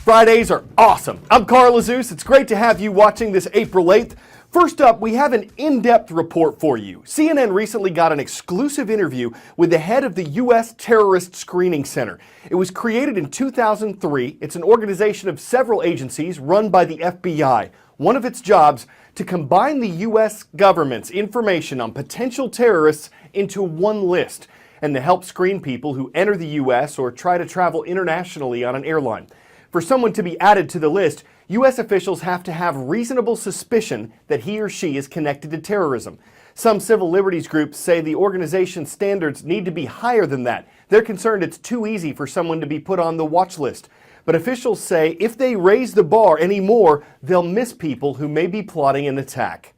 Fridays are awesome. I'm Carl Azus. It's great to have you watching this April 8th. First up, we have an in-depth report for you. CNN recently got an exclusive interview with the head of the U.S. Terrorist Screening Center. It was created in 2003. It's an organization of several agencies run by the FBI. One of its jobs, to combine the U.S. government's information on potential terrorists into one list, and to help screen people who enter the U.S. or try to travel internationally on an airline. For someone to be added to the list, U.S. officials have to have reasonable suspicion that he or she is connected to terrorism. Some civil liberties groups say the organization's standards need to be higher than that. They're concerned it's too easy for someone to be put on the watch list. But officials say if they raise the bar any more, they'll miss people who may be plotting an attack.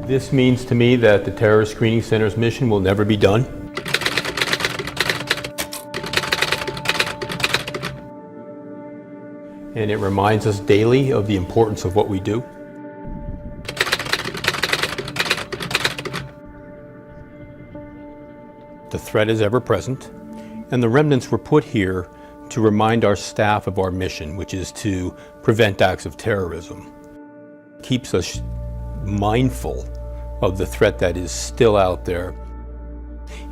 This means to me that the Terrorist Screening Center's mission will never be done. And it reminds us daily of the importance of what we do. The threat is ever present, and the remnants were put here to remind our staff of our mission, which is to prevent acts of terrorism. It keeps us mindful of the threat that is still out there.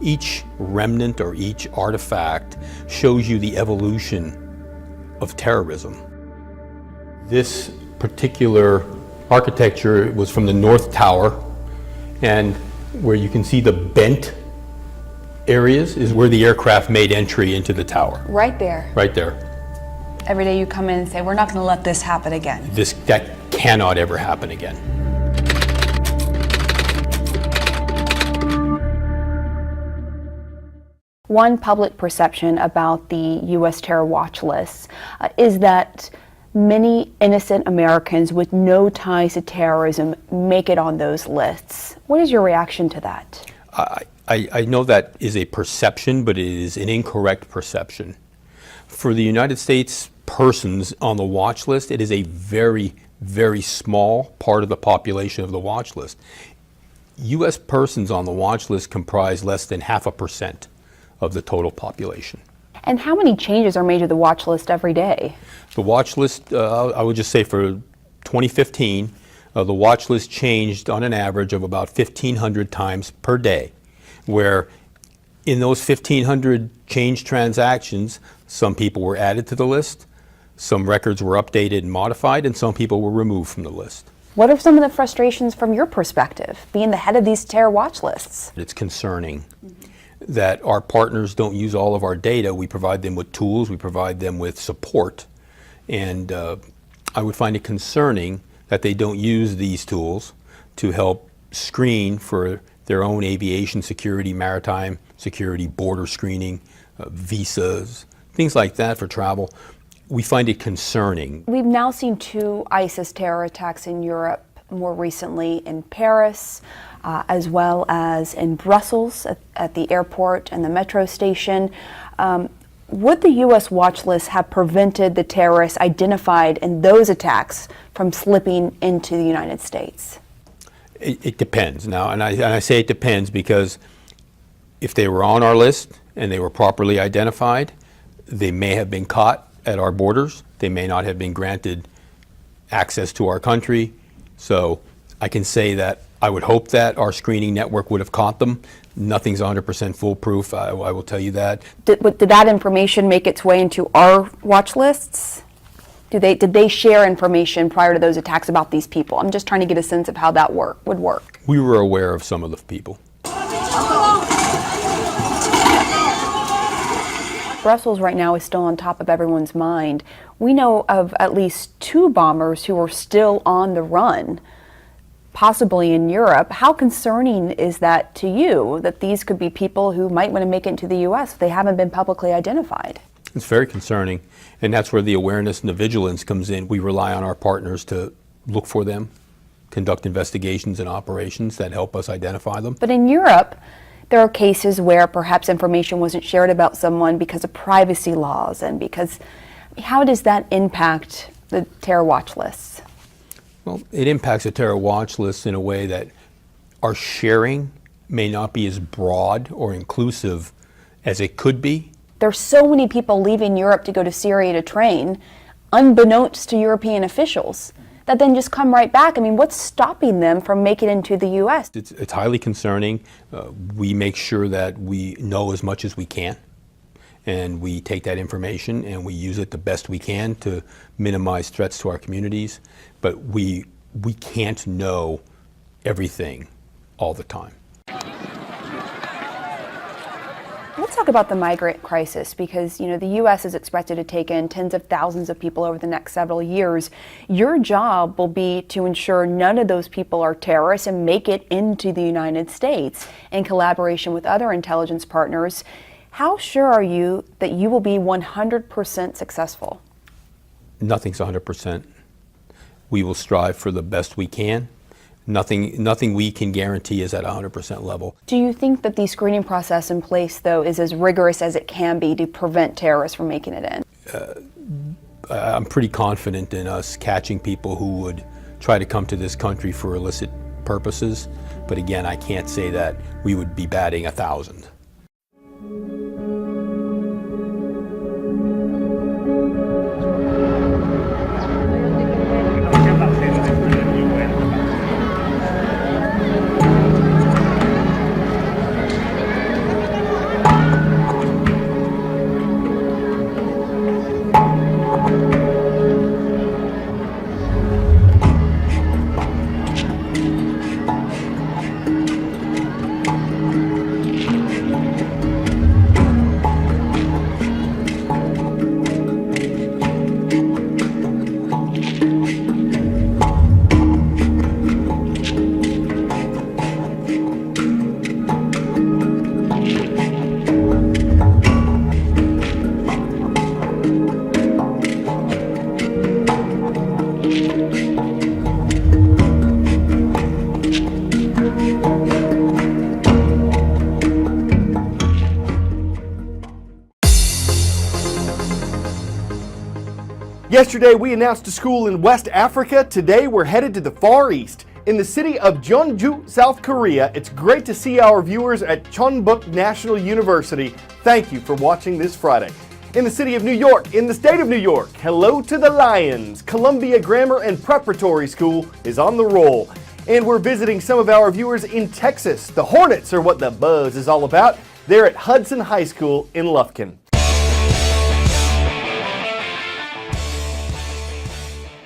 Each remnant or each artifact shows you the evolution of terrorism. This particular architecture was from the North Tower, and where you can see the bent areas is where the aircraft made entry into the tower. Right there. Right there. Every day you come in and say, we're not going to let this happen again. That cannot ever happen again. One public perception about the U.S. terror watch list is that many innocent Americans with no ties to terrorism make it on those lists. What is your reaction to that? I know that is a perception, but it is an incorrect perception. For the United States persons on the watch list, it is a very, very small part of the population of the watch list. U.S. persons on the watch list comprise less than 0.5% of the total population. And how many changes are made to the watch list every day? The watch list, I would just say for 2015, the watch list changed on an average of about 1,500 times per day, where in those 1,500 change transactions, some people were added to the list, some records were updated and modified, and some people were removed from the list. What are some of the frustrations from your perspective, being the head of these terror watch lists? It's concerning that our partners don't use all of our data. We provide them with tools, we provide them with support, and I would find it concerning that they don't use these tools to help screen for their own aviation security, maritime security, border screening, visas, things like that for travel. We find it concerning. We've now seen 2 ISIS terror attacks in Europe, more recently in Paris, as well as in Brussels at the airport and the metro station. Would the U.S. watch list have prevented the terrorists identified in those attacks from slipping into the United States? It depends now, and I say it depends because if they were on our list and they were properly identified, they may have been caught at our borders. They may not have been granted access to our country. So I can say that I would hope that our screening network would have caught them. Nothing's 100% foolproof, I will tell you that. Did that information make its way into our watch lists? Did they share information prior to those attacks about these people? I'm just trying to get a sense of how that would work. We were aware of some of the people. Brussels right now is still on top of everyone's mind. We know of at least 2 bombers who are still on the run, possibly in Europe. How concerning is that to you, that these could be people who might want to make it into the U.S. if they haven't been publicly identified? It's very concerning, and that's where the awareness and the vigilance comes in. We rely on our partners to look for them, conduct investigations and operations that help us identify them. But in Europe, there are cases where perhaps information wasn't shared about someone because of privacy laws and because, how does that impact the terror watch lists? Well, it impacts the terror watch list in a way that our sharing may not be as broad or inclusive as it could be. There's so many people leaving Europe to go to Syria to train, unbeknownst to European officials, that then just come right back. I mean, what's stopping them from making it into the U.S.? It's highly concerning. We make sure that we know as much as we can, and we take that information and we use it the best we can to minimize threats to our communities. But we can't know everything all the time. Let's talk about the migrant crisis, because the U.S. is expected to take in tens of thousands of people over the next several years. Your job will be to ensure none of those people are terrorists and make it into the United States in collaboration with other intelligence partners. How sure are you that you will be 100% successful? Nothing's 100%. We will strive for the best we can. Nothing we can guarantee is at 100% level. Do you think that the screening process in place, though, is as rigorous as it can be to prevent terrorists from making it in? I'm pretty confident in us catching people who would try to come to this country for illicit purposes. But again, I can't say that we would be batting 1,000. Yesterday, we announced a school in West Africa. Today, we're headed to the Far East. In the city of Jeonju, South Korea, it's great to see our viewers at Chonbuk National University. Thank you for watching this Friday. In the city of New York, in the state of New York, hello to the Lions. Columbia Grammar and Preparatory School is on the roll. And we're visiting some of our viewers in Texas. The Hornets are what the buzz is all about. They're at Hudson High School in Lufkin.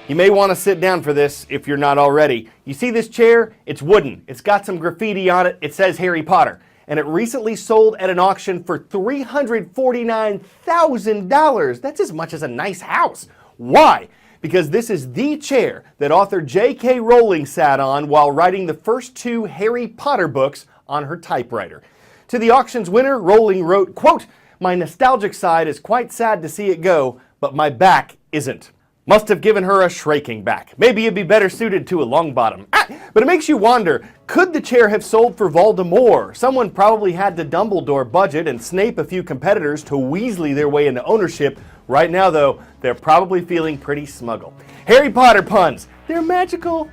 You may want to sit down for this if you're not already. You see this chair? It's wooden. It's got some graffiti on it. It says Harry Potter. And it recently sold at an auction for $349,000. That's as much as a nice house. Why? Because this is the chair that author J.K. Rowling sat on while writing the first 2 Harry Potter books on her typewriter. To the auction's winner, Rowling wrote, quote, "My nostalgic side is quite sad to see it go, but my back isn't." Must have given her a shrinking back. Maybe it'd be better suited to a long bottom. But it makes you wonder, could the chair have sold for Voldemort? Someone probably had to Dumbledore budget and Snape a few competitors to Weasley their way into ownership. Right now, though, they're probably feeling pretty smuggle. Harry Potter puns, they're magical,